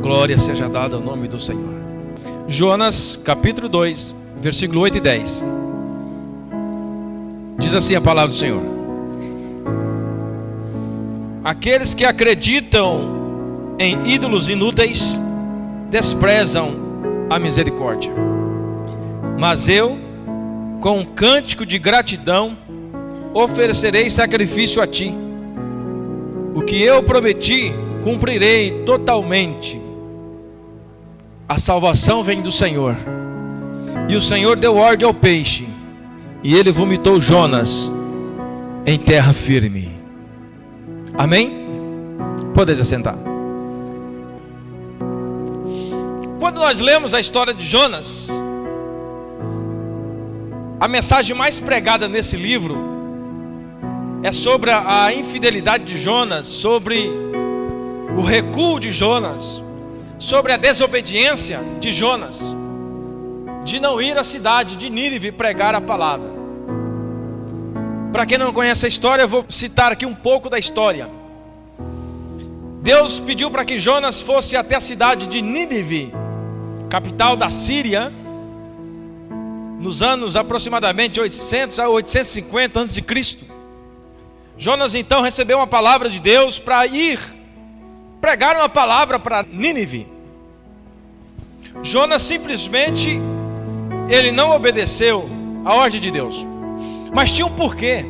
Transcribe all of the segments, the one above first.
glória seja dada ao nome do Senhor. Jonas capítulo 2, versículo 8 e 10. Diz assim a palavra do Senhor: aqueles que acreditam em ídolos inúteis desprezam a misericórdia, mas eu, com um cântico de gratidão, oferecerei sacrifício a ti. O que eu prometi, cumprirei totalmente. A salvação vem do Senhor. E o Senhor deu ordem ao peixe, e ele vomitou Jonas em terra firme. Amém? Podeis assentar. Quando nós lemos a história de Jonas, a mensagem mais pregada nesse livro é sobre a infidelidade de Jonas, sobre o recuo de Jonas, sobre a desobediência de Jonas, de não ir à cidade de Nínive pregar a palavra. Para quem não conhece a história, eu vou citar aqui um pouco da história. Deus pediu para que Jonas fosse até a cidade de Nínive, capital da Síria, nos anos aproximadamente 800 a 850 a.C. Jonas então recebeu uma palavra de Deus para ir pregar uma palavra para Nínive. Jonas simplesmente, ele não obedeceu a ordem de Deus, mas tinha um porquê.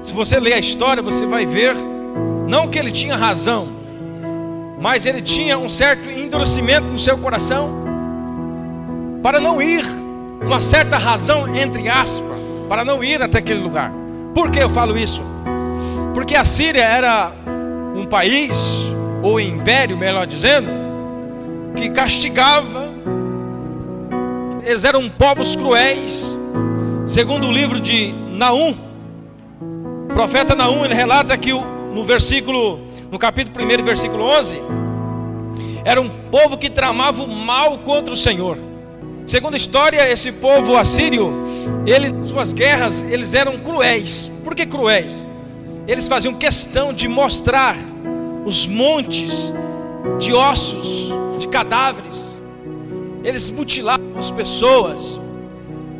Se você ler a história, você vai ver, não que ele tinha razão, mas ele tinha um certo endurecimento no seu coração, para não ir, uma certa razão, entre aspas, para não ir até aquele lugar. Por que eu falo isso? Porque a Síria era um país, ou império, melhor dizendo, que castigava. Eles eram povos cruéis. Segundo o livro de Naum, o profeta Naum, ele relata que no capítulo 1, versículo 11, era um povo que tramava o mal contra o Senhor. Segundo a história, esse povo assírio, suas guerras, eles eram cruéis. Por que cruéis? Eles faziam questão de mostrar os montes de ossos, de cadáveres. Eles mutilavam as pessoas.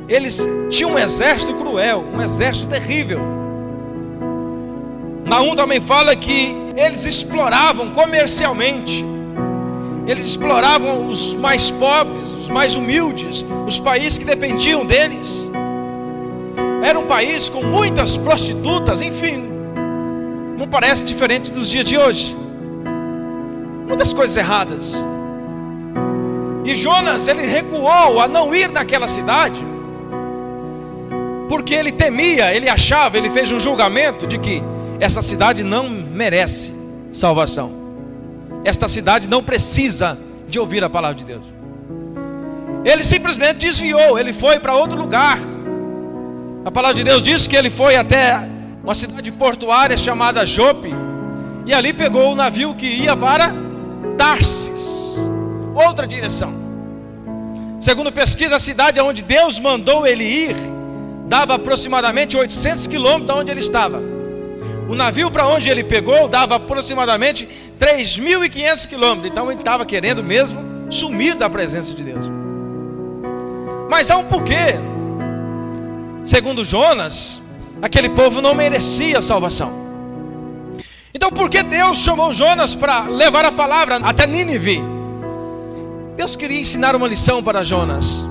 Eles tinham um exército cruel, um exército terrível. Naum também fala que eles exploravam comercialmente. Eles exploravam os mais pobres, os mais humildes, os países que dependiam deles. Era um país com muitas prostitutas, enfim, não parece diferente dos dias de hoje. Muitas coisas erradas. E Jonas, ele recuou a não ir naquela cidade, porque ele temia, ele achava, ele fez um julgamento de que essa cidade não merece salvação. Esta cidade não precisa de ouvir a palavra de Deus. Ele simplesmente desviou, ele foi para outro lugar. A palavra de Deus diz que ele foi até uma cidade portuária chamada Jope, e ali pegou o navio que ia para Tarsis, outra direção. Segundo pesquisa, a cidade onde Deus mandou ele ir dava aproximadamente 800 quilômetros de onde ele estava. O navio para onde ele pegou dava aproximadamente 3.500 quilômetros. Então ele estava querendo mesmo sumir da presença de Deus. Mas há um porquê. Segundo Jonas, aquele povo não merecia salvação. Então por que Deus chamou Jonas para levar a palavra até Nínive? Deus queria ensinar uma lição para Jonas.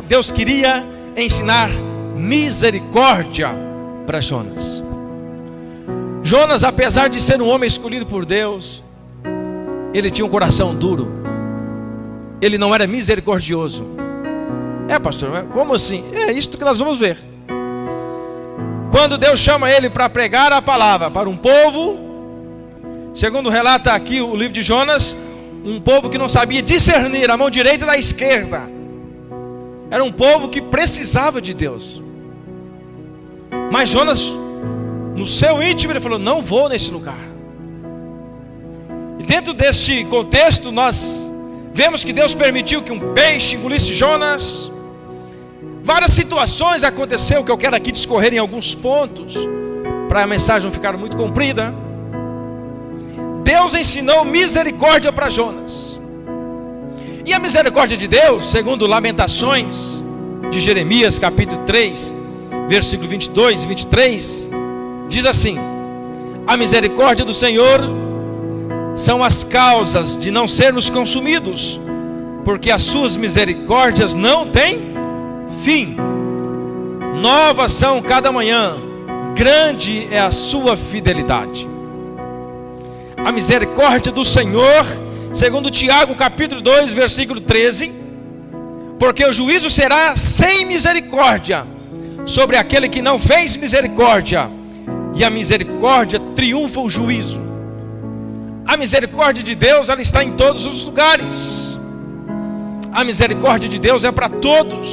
Deus queria ensinar misericórdia para Jonas. Jonas, apesar de ser um homem escolhido por Deus, ele tinha um coração duro. Ele não era misericordioso. Pastor, como assim? É isto que nós vamos ver. Quando Deus chama ele para pregar a palavra para um povo, segundo relata aqui o livro de Jonas, um povo que não sabia discernir a mão direita da esquerda. Era um povo que precisava de Deus. Mas Jonas, no seu íntimo, ele falou: não vou nesse lugar. E dentro desse contexto, nós vemos que Deus permitiu que um peixe engolisse Jonas. Várias situações aconteceram, que eu quero aqui discorrer em alguns pontos, para a mensagem não ficar muito comprida. Deus ensinou misericórdia para Jonas. E a misericórdia de Deus, segundo Lamentações de Jeremias, capítulo 3, versículo 22 e 23, diz assim: a misericórdia do Senhor são as causas de não sermos consumidos, porque as suas misericórdias não têm fim. Novas são cada manhã, grande é a sua fidelidade. A misericórdia do Senhor, segundo Tiago capítulo 2, versículo 13, porque o juízo será sem misericórdia sobre aquele que não fez misericórdia, e a misericórdia triunfa o juízo. A misericórdia de Deus, ela está em todos os lugares. A misericórdia de Deus é para todos.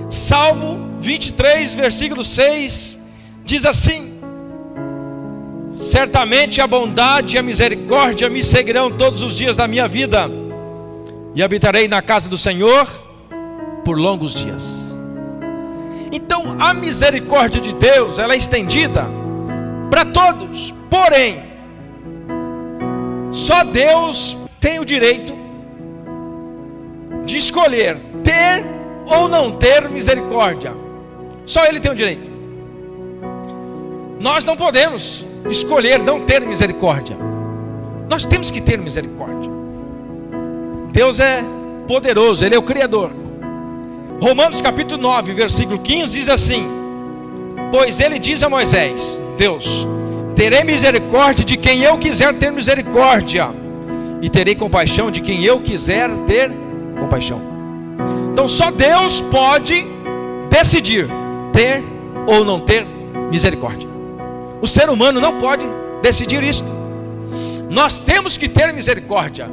Salmo 23, versículo 6, diz assim: certamente a bondade e a misericórdia me seguirão todos os dias da minha vida, e habitarei na casa do Senhor por longos dias. Então a misericórdia de Deus, ela é estendida para todos. Porém, só Deus tem o direito de escolher ter ou não ter misericórdia. Só Ele tem o direito. Nós não podemos escolher não ter misericórdia. Nós temos que ter misericórdia. Deus é poderoso, Ele é o Criador. Romanos capítulo 9, versículo 15 diz assim: pois Ele diz a Moisés, Deus, terei misericórdia de quem eu quiser ter misericórdia, e terei compaixão de quem eu quiser ter compaixão. Então só Deus pode decidir ter ou não ter misericórdia. O ser humano não pode decidir isto. Nós temos que ter misericórdia.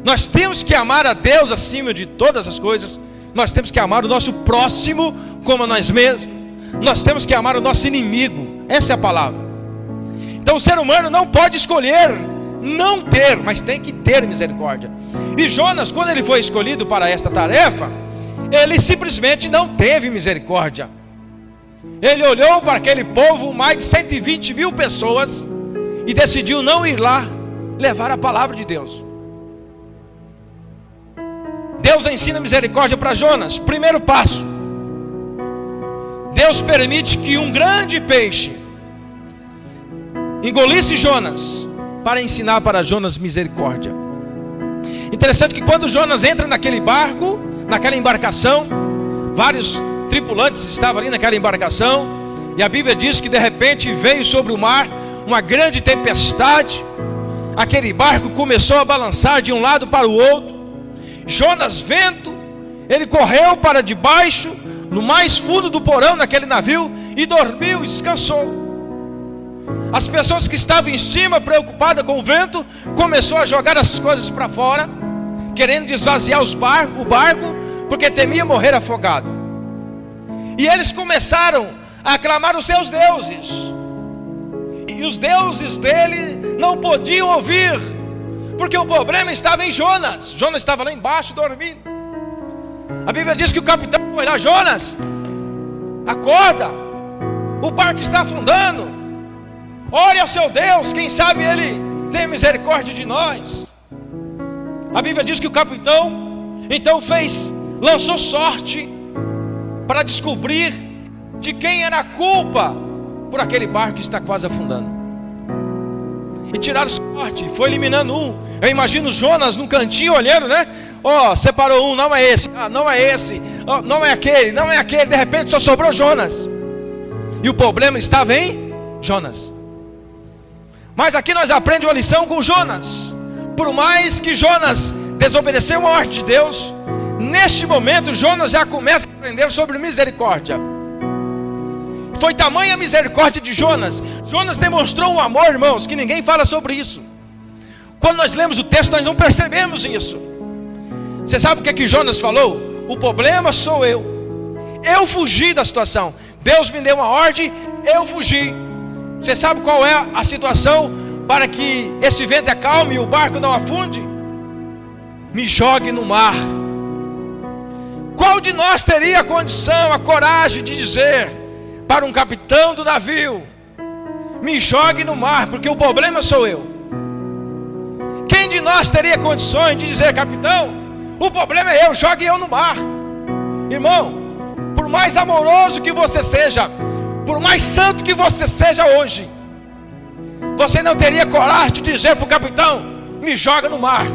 Nós temos que amar a Deus acima de todas as coisas. Nós temos que amar o nosso próximo como a nós mesmos. Nós temos que amar o nosso inimigo. Essa é a palavra. Então o ser humano não pode escolher não ter, mas tem que ter misericórdia. E Jonas, quando ele foi escolhido para esta tarefa, ele simplesmente não teve misericórdia. Ele olhou para aquele povo, mais de 120 mil pessoas, e decidiu não ir lá levar a palavra de Deus. Deus ensina misericórdia para Jonas. Primeiro passo: Deus permite que um grande peixe engolisse Jonas, para ensinar para Jonas misericórdia. Interessante que quando Jonas entra naquele barco, naquela embarcação, vários tripulantes estavam ali naquela embarcação, e a Bíblia diz que de repente veio sobre o mar uma grande tempestade. Aquele barco começou a balançar de um lado para o outro. Jonas, vendo, ele correu para debaixo, no mais fundo do porão naquele navio, e dormiu, descansou. As pessoas que estavam em cima, preocupadas com o vento, começou a jogar as coisas para fora, querendo esvaziar o barco, porque temia morrer afogado. E eles começaram a aclamar os seus deuses, e os deuses dele não podiam ouvir, porque o problema estava em Jonas. Jonas estava lá embaixo dormindo. A Bíblia diz que o capitão foi lá: Jonas, acorda, o barco está afundando, ore ao seu Deus, quem sabe ele tem misericórdia de nós. A Bíblia diz que o capitão então lançou sorte para descobrir de quem era a culpa por aquele barco que está quase afundando. E tiraram sorte, foi eliminando um. Eu imagino Jonas num cantinho olhando, né? Separou um, não é esse, não é esse, não é aquele, não é aquele. De repente só sobrou Jonas. E o problema estava em Jonas. Mas aqui nós aprendemos uma lição com Jonas. Por mais que Jonas desobedeceu a ordem de Deus, neste momento Jonas já começa a aprender sobre misericórdia. Foi tamanha a misericórdia de Jonas. Jonas demonstrou um amor, irmãos, que ninguém fala sobre isso. Quando nós lemos o texto, nós não percebemos isso. Você sabe o que é que Jonas falou? O problema sou eu. Eu fugi da situação. Deus me deu uma ordem, eu fugi. Você sabe qual é a situação para que esse vento acalme e o barco não afunde? Me jogue no mar. Qual de nós teria a condição, a coragem de dizer para um capitão do navio: me jogue no mar, porque o problema sou eu? Quem de nós teria condições de dizer: capitão, o problema é eu, jogue eu no mar? Irmão, por mais amoroso que você seja, por mais santo que você seja hoje, você não teria coragem de dizer para o capitão: me joga no mar,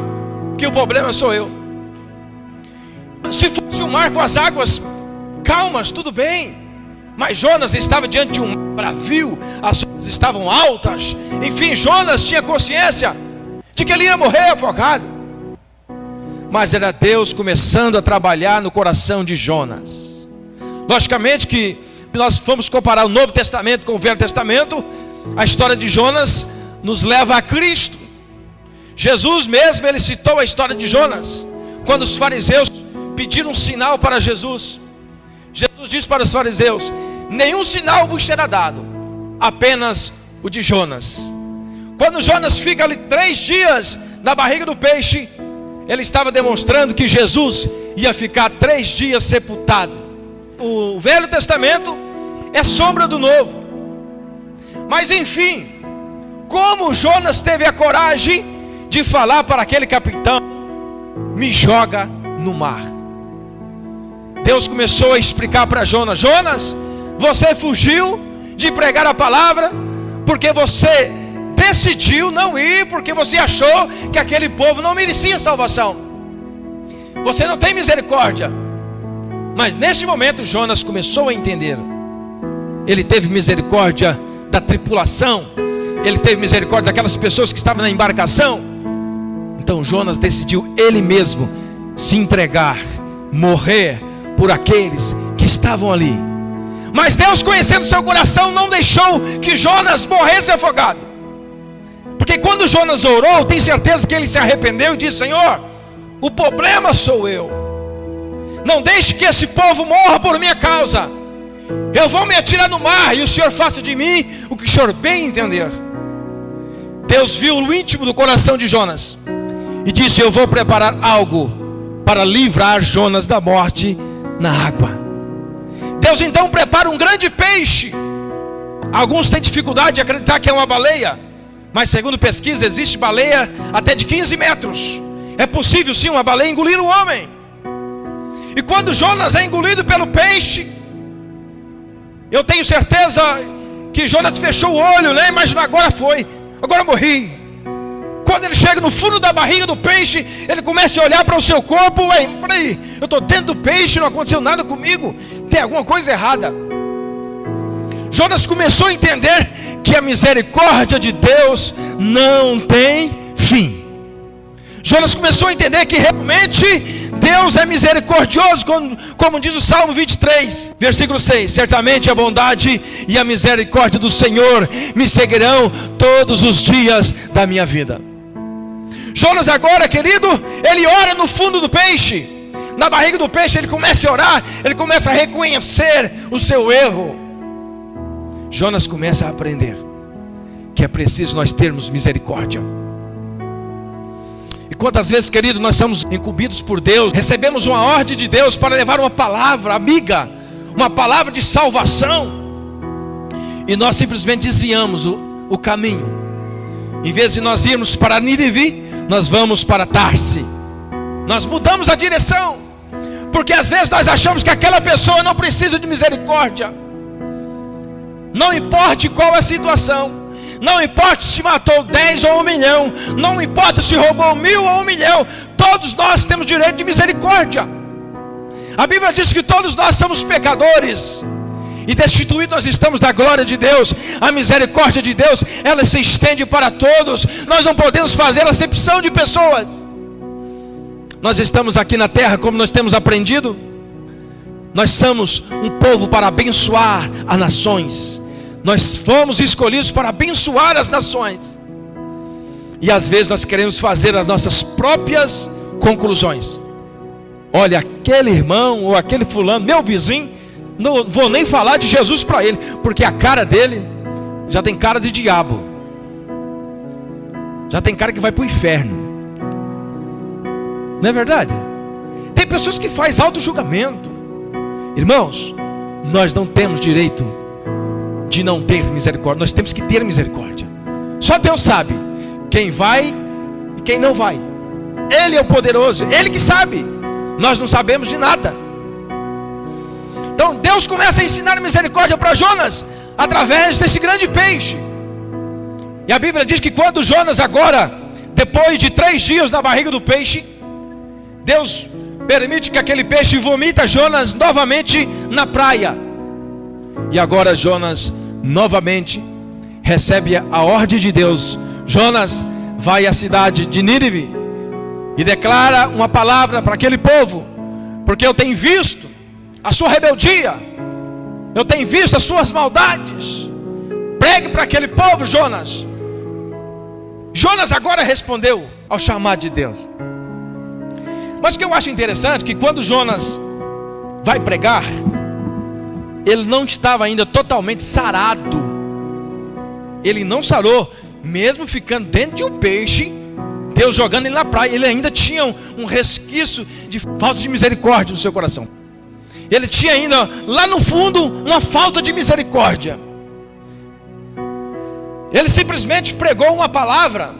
que o problema sou eu. Se fosse um mar com as águas calmas, tudo bem, mas Jonas estava diante de um mar bravio, as ondas estavam altas. Enfim, Jonas tinha consciência de que ele ia morrer afogado, mas era Deus começando a trabalhar no coração de Jonas. Logicamente que nós vamos comparar o Novo Testamento com o Velho Testamento. A história de Jonas nos leva a Cristo. Jesus mesmo, ele citou a história de Jonas, quando os fariseus pediram um sinal para Jesus. Jesus disse para os fariseus: nenhum sinal vos será dado, apenas o de Jonas. Quando Jonas fica ali 3 dias na barriga do peixe, ele estava demonstrando que Jesus ia ficar 3 dias sepultado. O Velho Testamento é sombra do Novo. Mas enfim, como Jonas teve a coragem de falar para aquele capitão: me joga no mar? Deus começou a explicar para Jonas: Jonas, você fugiu de pregar a palavra porque você decidiu não ir, porque você achou que aquele povo não merecia salvação. Você não tem misericórdia. Mas neste momento Jonas começou a entender. Ele teve misericórdia da tripulação, ele teve misericórdia daquelas pessoas que estavam na embarcação. Então Jonas decidiu ele mesmo se entregar, morrer por aqueles que estavam ali. Mas Deus, conhecendo seu coração, não deixou que Jonas morresse afogado. Porque quando Jonas orou, tem certeza que ele se arrependeu e disse: Senhor, o problema sou eu, não deixe que esse povo morra por minha causa. Eu vou me atirar no mar, e o Senhor faça de mim o que o Senhor bem entender. Deus viu o íntimo do coração de Jonas e disse: eu vou preparar algo para livrar Jonas da morte na água. Deus então prepara um grande peixe. Alguns têm dificuldade de acreditar que é uma baleia, mas segundo pesquisa, existe baleia até de 15 metros. É possível sim uma baleia engolir um homem. E quando Jonas é engolido pelo peixe, eu tenho certeza que Jonas fechou o olho, né? Imagina, agora foi, agora morri. Quando ele chega no fundo da barriga do peixe, ele começa a olhar para o seu corpo: peraí, eu estou dentro do peixe, não aconteceu nada comigo, tem alguma coisa errada. Jonas começou a entender que a misericórdia de Deus não tem fim. Jonas começou a entender que realmente Deus é misericordioso, como diz o Salmo 23, versículo 6: certamente a bondade e a misericórdia do Senhor me seguirão todos os dias da minha vida. Jonas agora, querido, ele ora no fundo do peixe, na barriga do peixe. Ele começa a orar, ele começa a reconhecer o seu erro. Jonas começa a aprender que é preciso nós termos misericórdia. E quantas vezes, querido, nós somos incumbidos por Deus, recebemos uma ordem de Deus para levar uma palavra amiga, uma palavra de salvação, e nós simplesmente desviamos o caminho. Em vez de nós irmos para Nínive, nós vamos para Tarse. Nós mudamos a direção, porque às vezes nós achamos que aquela pessoa não precisa de misericórdia. Não importa qual é a situação, não importa se matou 10 ou 1 milhão, não importa se roubou 1000 ou 1 milhão, todos nós temos direito de misericórdia. A Bíblia diz que todos nós somos pecadores e destituídos nós estamos da glória de Deus. A misericórdia de Deus, ela se estende para todos. Nós não podemos fazer acepção de pessoas. Nós estamos aqui na terra, como nós temos aprendido, nós somos um povo para abençoar as nações. Nós fomos escolhidos para abençoar as nações. E às vezes nós queremos fazer as nossas próprias conclusões. Olha, aquele irmão ou aquele fulano, meu vizinho, não vou nem falar de Jesus para ele, porque a cara dele já tem cara de diabo, já tem cara que vai para o inferno. Não é verdade? Tem pessoas que fazem auto-julgamento. Irmãos, nós não temos direito de não ter misericórdia. Nós temos que ter misericórdia. Só Deus sabe quem vai e quem não vai. Ele é o poderoso, Ele que sabe. Nós não sabemos de nada. Então Deus começa a ensinar misericórdia para Jonas através desse grande peixe. E a Bíblia diz que quando Jonas agora, depois de 3 dias na barriga do peixe, Deus permite que aquele peixe vomita Jonas novamente na praia. E agora Jonas novamente recebe a ordem de Deus. Jonas vai à cidade de Nínive e declara uma palavra para aquele povo, porque eu tenho visto a sua rebeldia, eu tenho visto as suas maldades. Pregue para aquele povo, Jonas. Jonas agora respondeu ao chamado de Deus. Mas o que eu acho interessante é que quando Jonas vai pregar, ele não estava ainda totalmente sarado. Ele não sarou, mesmo ficando dentro de um peixe, Deus jogando ele na praia, ele ainda tinha um resquício de falta de misericórdia no seu coração. Ele tinha ainda lá no fundo uma falta de misericórdia. Ele simplesmente pregou uma palavra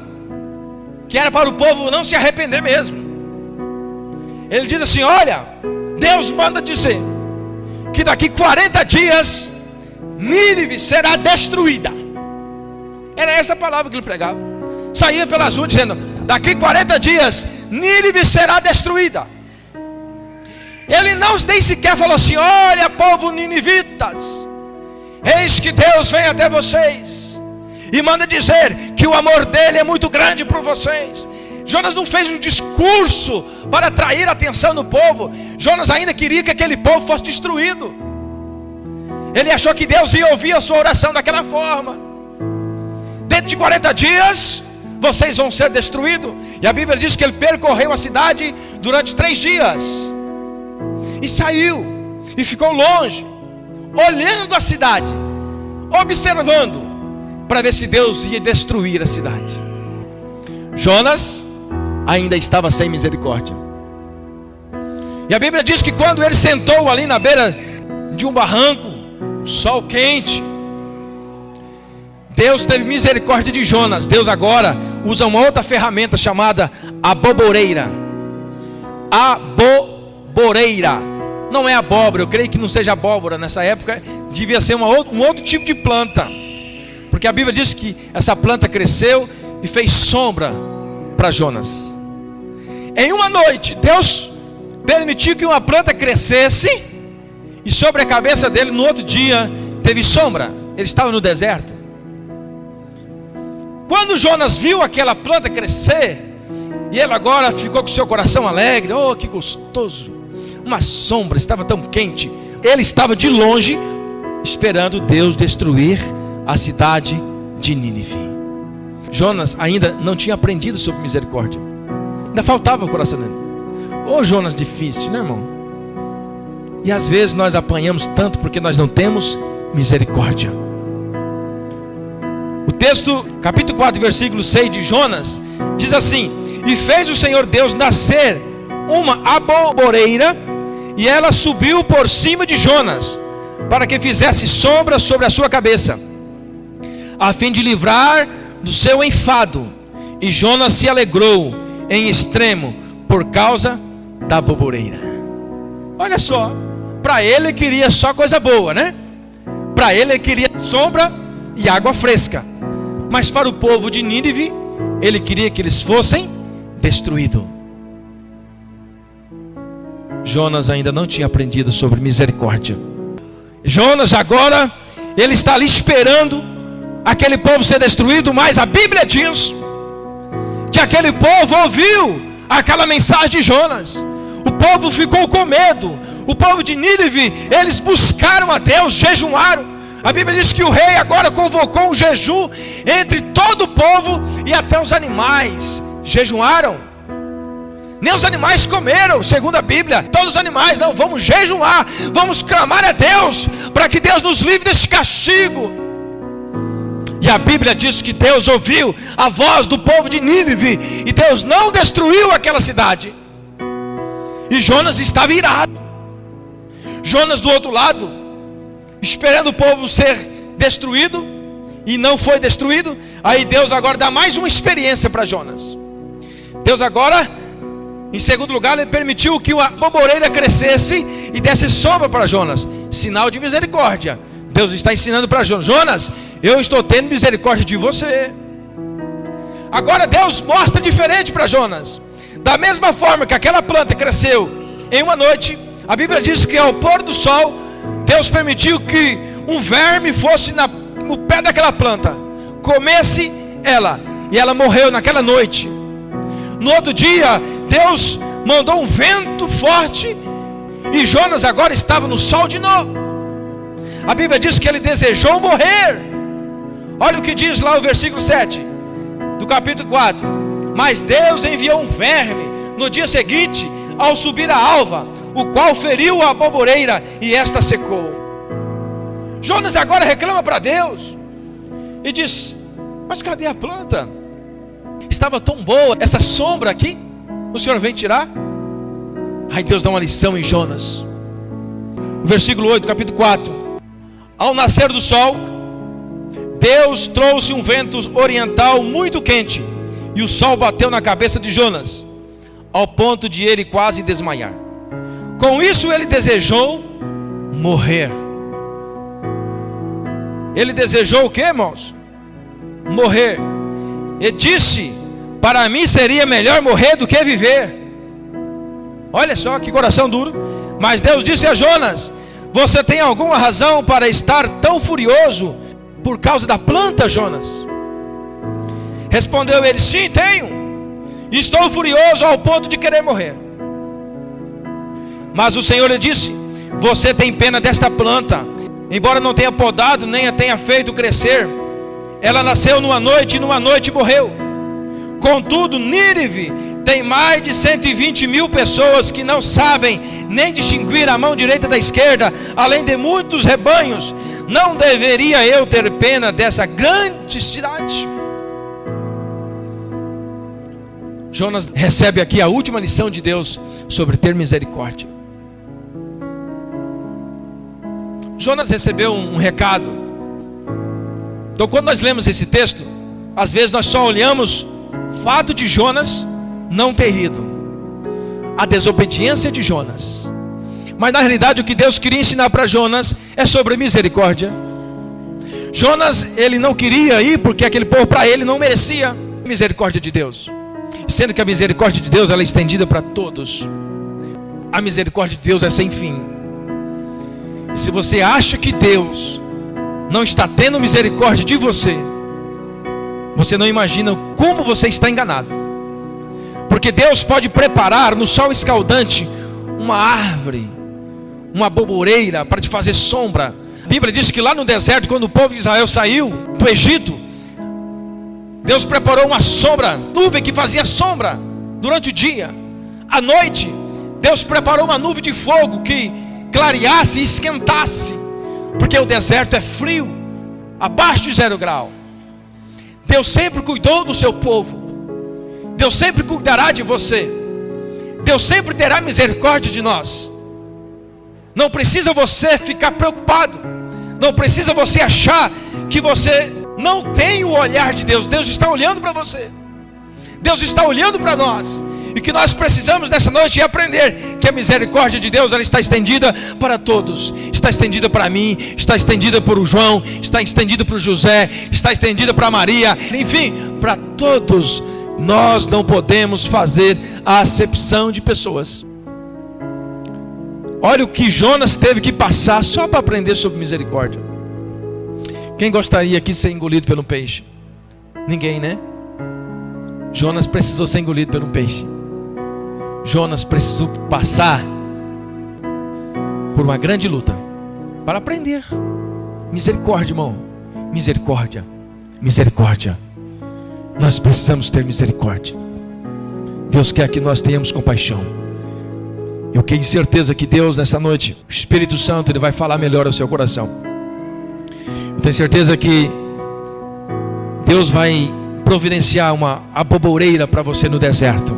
que era para o povo não se arrepender mesmo. Ele diz assim: olha, Deus manda dizer que daqui 40 dias Nínive será destruída. Era essa palavra que ele pregava. Saía pelas ruas dizendo: daqui 40 dias Nínive será destruída. Ele não nem sequer falou assim: olha, povo ninivitas, eis que Deus vem até vocês e manda dizer que o amor dele é muito grande por vocês. Jonas não fez um discurso para atrair a atenção do povo. Jonas ainda queria que aquele povo fosse destruído. Ele achou que Deus ia ouvir a sua oração daquela forma. Dentro de 40 dias vocês vão ser destruídos. E a Bíblia diz que ele percorreu a cidade durante 3 dias. E saiu e ficou longe, olhando a cidade, observando, para ver se Deus ia destruir a cidade. Jonas ainda estava sem misericórdia. E a Bíblia diz que quando ele sentou ali na beira de um barranco, sol quente, Deus teve misericórdia de Jonas. Deus agora usa uma outra ferramenta chamada aboboreira. Aboboreira. Não é abóbora, eu creio que não seja abóbora nessa época, devia ser um outro tipo de planta. Porque a Bíblia diz que essa planta cresceu e fez sombra para Jonas. Em uma noite, Deus permitiu que uma planta crescesse, e sobre a cabeça dele, no outro dia, teve sombra. Ele estava no deserto. Quando Jonas viu aquela planta crescer, e ele agora ficou com seu coração alegre, oh, que gostoso, uma sombra, estava tão quente. Ele estava de longe, esperando Deus destruir a cidade de Nínive. Jonas ainda não tinha aprendido sobre misericórdia, ainda faltava o coração dele. Ô Jonas difícil, né, irmão? E às vezes nós apanhamos tanto porque nós não temos misericórdia. O texto, capítulo 4, versículo 6 de Jonas, diz assim: e fez o Senhor Deus nascer uma aboboreira, e ela subiu por cima de Jonas, para que fizesse sombra sobre a sua cabeça, a fim de livrar do seu enfado. E Jonas se alegrou em extremo por causa da aboboreira. Olha só, para ele queria só coisa boa, né? Para ele queria sombra e água fresca. Mas para o povo de Nínive, ele queria que eles fossem destruídos. Jonas ainda não tinha aprendido sobre misericórdia. Jonas agora, ele está ali esperando aquele povo ser destruído, mas a Bíblia diz que aquele povo ouviu aquela mensagem de Jonas. O povo ficou com medo. O povo de Nínive, eles buscaram a Deus, jejuaram. A Bíblia diz que o rei agora convocou um jejum entre todo o povo, e até os animais jejuaram. Nem os animais comeram, segundo a Bíblia. Todos os animais, não, vamos jejuar, vamos clamar a Deus, para que Deus nos livre desse castigo. E a Bíblia diz que Deus ouviu a voz do povo de Nínive, e Deus não destruiu aquela cidade. E Jonas estava irado. Jonas do outro lado, esperando o povo ser destruído, e não foi destruído. Aí Deus agora dá mais uma experiência para Jonas. Deus agora, em segundo lugar, Ele permitiu que uma boboreira crescesse e desse sombra para Jonas. Sinal de misericórdia. Deus está ensinando para Jonas: Jonas, eu estou tendo misericórdia de você. Agora Deus mostra diferente para Jonas. Da mesma forma que aquela planta cresceu em uma noite, a Bíblia diz que ao pôr do sol, Deus permitiu que um verme fosse no pé daquela planta, comesse ela, e ela morreu naquela noite. No outro dia, Deus mandou um vento forte, e Jonas agora estava no sol de novo. A Bíblia diz que ele desejou morrer. Olha o que diz lá o versículo 7 do capítulo 4. Mas Deus enviou um verme no dia seguinte, ao subir a alva, o qual feriu a boboreira, e esta secou. Jonas agora reclama para Deus e diz: mas cadê a planta? Estava tão boa essa sombra aqui, o Senhor vem tirar? Aí Deus dá uma lição em Jonas. Versículo 8 do capítulo 4. Ao nascer do sol, Deus trouxe um vento oriental muito quente, e o sol bateu na cabeça de Jonas, ao ponto de ele quase desmaiar. Com isso ele desejou morrer. Ele desejou o que, irmãos? Morrer. Ele disse: para mim seria melhor morrer do que viver. Olha só que coração duro. Mas Deus disse a Jonas: você tem alguma razão para estar tão furioso por causa da planta, Jonas? Respondeu ele: sim, tenho. Estou furioso ao ponto de querer morrer. Mas o Senhor lhe disse: você tem pena desta planta, embora não tenha podado, nem a tenha feito crescer. Ela nasceu numa noite, e numa noite morreu. Contudo, Nínive tem mais de 120 mil pessoas que não sabem nem distinguir a mão direita da esquerda, além de muitos rebanhos. Não deveria eu ter pena dessa grande cidade? Jonas recebe aqui a última lição de Deus sobre ter misericórdia. Jonas recebeu um recado. Então, quando nós lemos esse texto, às vezes nós só olhamos o fato de Jonas não ter ido, a desobediência de Jonas. Mas na realidade o que Deus queria ensinar para Jonas é sobre misericórdia. Jonas, ele não queria ir porque aquele povo para ele não merecia a misericórdia de Deus, sendo que a misericórdia de Deus ela é estendida para todos. A misericórdia de Deus é sem fim. E se você acha que Deus não está tendo misericórdia de você, você não imagina como você está enganado. Porque Deus pode preparar no sol escaldante uma árvore, uma boboreira para te fazer sombra. A Bíblia diz que lá no deserto, quando o povo de Israel saiu do Egito, Deus preparou uma sombra, nuvem que fazia sombra durante o dia. À noite, Deus preparou uma nuvem de fogo que clareasse e esquentasse, porque o deserto é frio, abaixo de 0 grau. Deus sempre cuidou do seu povo. Deus sempre cuidará de você. Deus sempre terá misericórdia de nós. Não precisa você ficar preocupado. Não precisa você achar que você não tem o olhar de Deus. Deus está olhando para você. Deus está olhando para nós. E que nós precisamos nessa noite aprender que a misericórdia de Deus ela está estendida para todos. Está estendida para mim, está estendida para o João, está estendida para o José, está estendida para a Maria, enfim, para todos. Nós não podemos fazer a acepção de pessoas. Olha o que Jonas teve que passar só para aprender sobre misericórdia. Quem gostaria aqui de ser engolido pelo peixe? Ninguém, né? Jonas precisou ser engolido por um peixe. Jonas precisou passar por uma grande luta para aprender. Misericórdia, irmão. Misericórdia. Misericórdia. Nós precisamos ter misericórdia. Deus quer que nós tenhamos compaixão. Eu tenho certeza que Deus nessa noite, o Espírito Santo, Ele vai falar melhor ao seu coração. Eu tenho certeza que Deus vai providenciar a boboreira para você no deserto.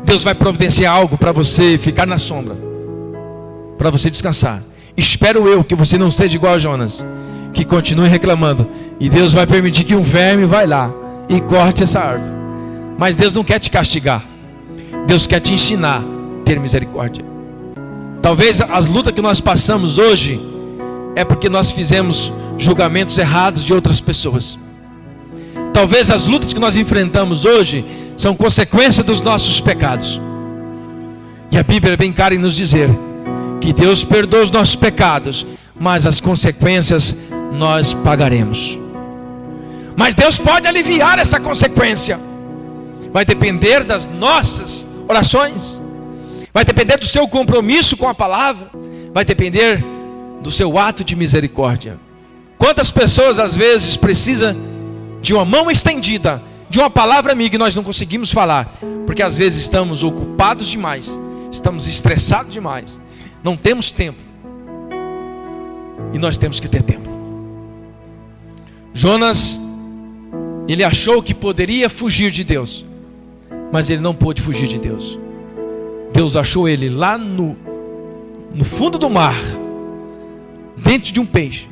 Deus vai providenciar algo para você ficar na sombra, para você descansar. Espero eu que você não seja igual a Jonas, que continue reclamando, e Deus vai permitir que um verme vai lá e corte essa árvore. Mas Deus não quer te castigar. Deus quer te ensinar a ter misericórdia. Talvez as lutas que nós passamos hoje é porque nós fizemos julgamentos errados de outras pessoas. Talvez as lutas que nós enfrentamos hoje são consequência dos nossos pecados. E a Bíblia é bem clara em nos dizer que Deus perdoa os nossos pecados, mas as consequências nós pagaremos. Mas Deus pode aliviar essa consequência. Vai depender das nossas orações, vai depender do seu compromisso com a palavra, vai depender do seu ato de misericórdia. Quantas pessoas às vezes precisam de uma mão estendida, de uma palavra amiga, e nós não conseguimos falar, porque às vezes estamos ocupados demais, estamos estressados demais, não temos tempo. E nós temos que ter tempo. Jonas, ele achou que poderia fugir de Deus, mas ele não pôde fugir de Deus. Deus achou ele lá no fundo do mar, dentro de um peixe.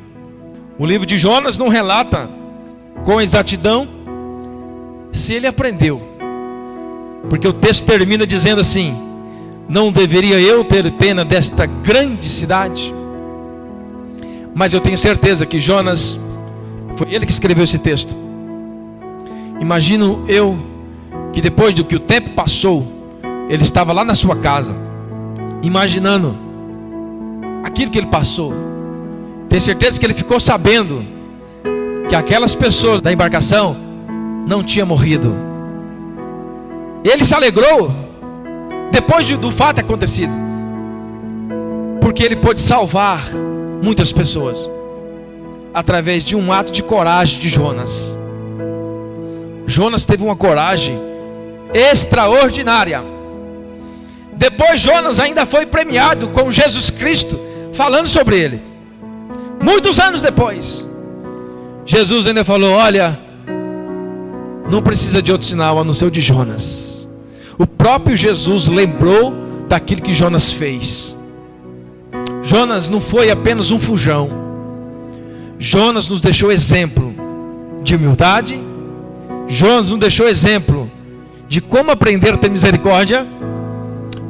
O livro de Jonas não relata com exatidão se ele aprendeu, porque o texto termina dizendo assim: não deveria eu ter pena desta grande cidade? Mas eu tenho certeza que Jonas, foi ele que escreveu esse texto. Imagino eu que depois do que o tempo passou, ele estava lá na sua casa, imaginando aquilo que ele passou. Tenho certeza que ele ficou sabendo que aquelas pessoas da embarcação não tinham morrido. Ele se alegrou depois do fato acontecido, porque ele pôde salvar muitas pessoas através de um ato de coragem de Jonas. Jonas teve uma coragem extraordinária. Depois Jonas ainda foi premiado com Jesus Cristo falando sobre ele. Muitos anos depois, Jesus ainda falou: olha, não precisa de outro sinal a não ser o de Jonas. O próprio Jesus lembrou daquilo que Jonas fez. Jonas não foi apenas um fujão. Jonas nos deixou exemplo de humildade. Jonas nos deixou exemplo de como aprender a ter misericórdia.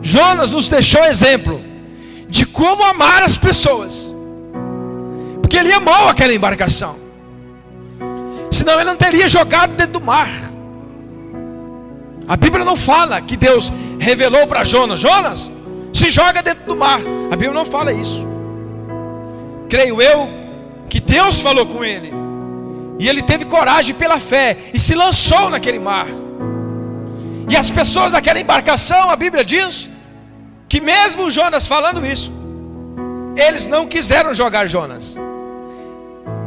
Jonas nos deixou exemplo de como amar as pessoas, porque ele amou aquela embarcação. Senão ele não teria jogado dentro do mar. A Bíblia não fala que Deus revelou para Jonas: Jonas, se joga dentro do mar. A Bíblia não fala isso. Creio eu que Deus falou com ele, e ele teve coragem pela fé e se lançou naquele mar. E as pessoas daquela embarcação, a Bíblia diz que mesmo Jonas falando isso, eles não quiseram jogar Jonas.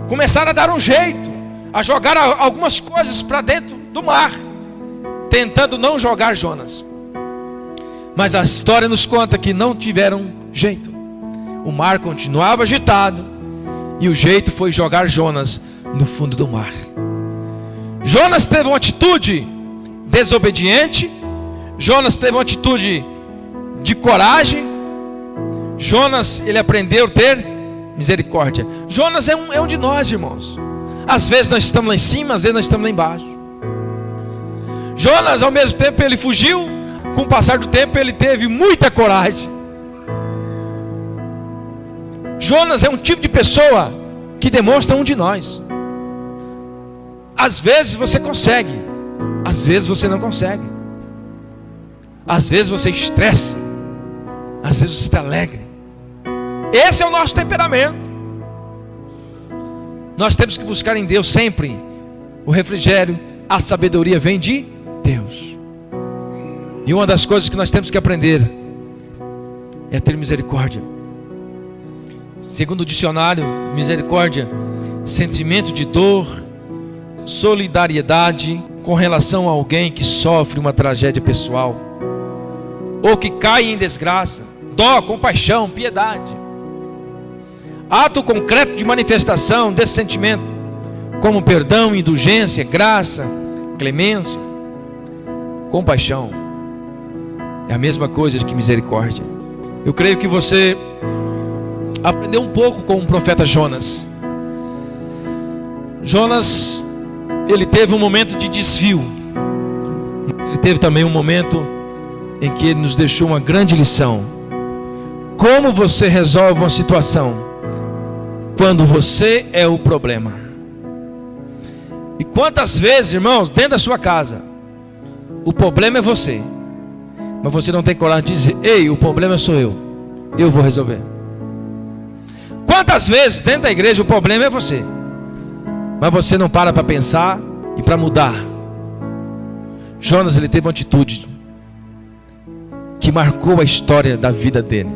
Começaram a dar um jeito, a jogar algumas coisas para dentro do mar, tentando não jogar Jonas. Mas a história nos conta que não tiveram jeito. O mar continuava agitado, e o jeito foi jogar Jonas no fundo do mar. Jonas teve uma atitude desobediente. Jonas teve uma atitude de coragem. Jonas, ele aprendeu a ter misericórdia. Jonas é um de nós, irmãos. Às vezes nós estamos lá em cima, às vezes nós estamos lá embaixo. Jonas, ao mesmo tempo, ele fugiu. Com o passar do tempo, ele teve muita coragem. Jonas é um tipo de pessoa que demonstra um de nós. Às vezes você consegue, às vezes você não consegue. Às vezes você estressa, às vezes você está alegre. Esse é o nosso temperamento. Nós temos que buscar em Deus sempre o refrigério. A sabedoria vem de Deus. E uma das coisas que nós temos que aprender é ter misericórdia. Segundo o dicionário, misericórdia, sentimento de dor, solidariedade com relação a alguém que sofre uma tragédia pessoal, ou que cai em desgraça. Dó, compaixão, piedade. Ato concreto de manifestação desse sentimento, como perdão, indulgência, graça, clemência. Compaixão é a mesma coisa que misericórdia. Eu creio que você aprendeu um pouco com o profeta Jonas. Jonas, ele teve um momento de desvio. teve também um momento em que ele nos deixou uma grande lição. Como você resolve uma situação quando você é o problema? E quantas vezes, irmãos, dentro da sua casa, o problema é você, mas você não tem coragem de dizer: ei, o problema sou eu vou resolver. Quantas vezes dentro da igreja o problema é você, mas você não para pensar e para mudar. Jonas, ele teve uma atitude que marcou a história da vida dele.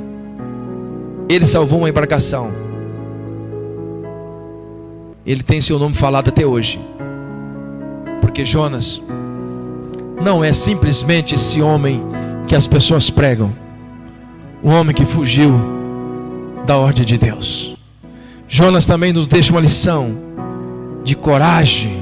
Ele salvou uma embarcação. Ele tem seu nome falado até hoje, porque Jonas não é simplesmente esse homem que as pessoas pregam, um homem que fugiu da ordem de Deus. Jonas também nos deixa uma lição de coragem,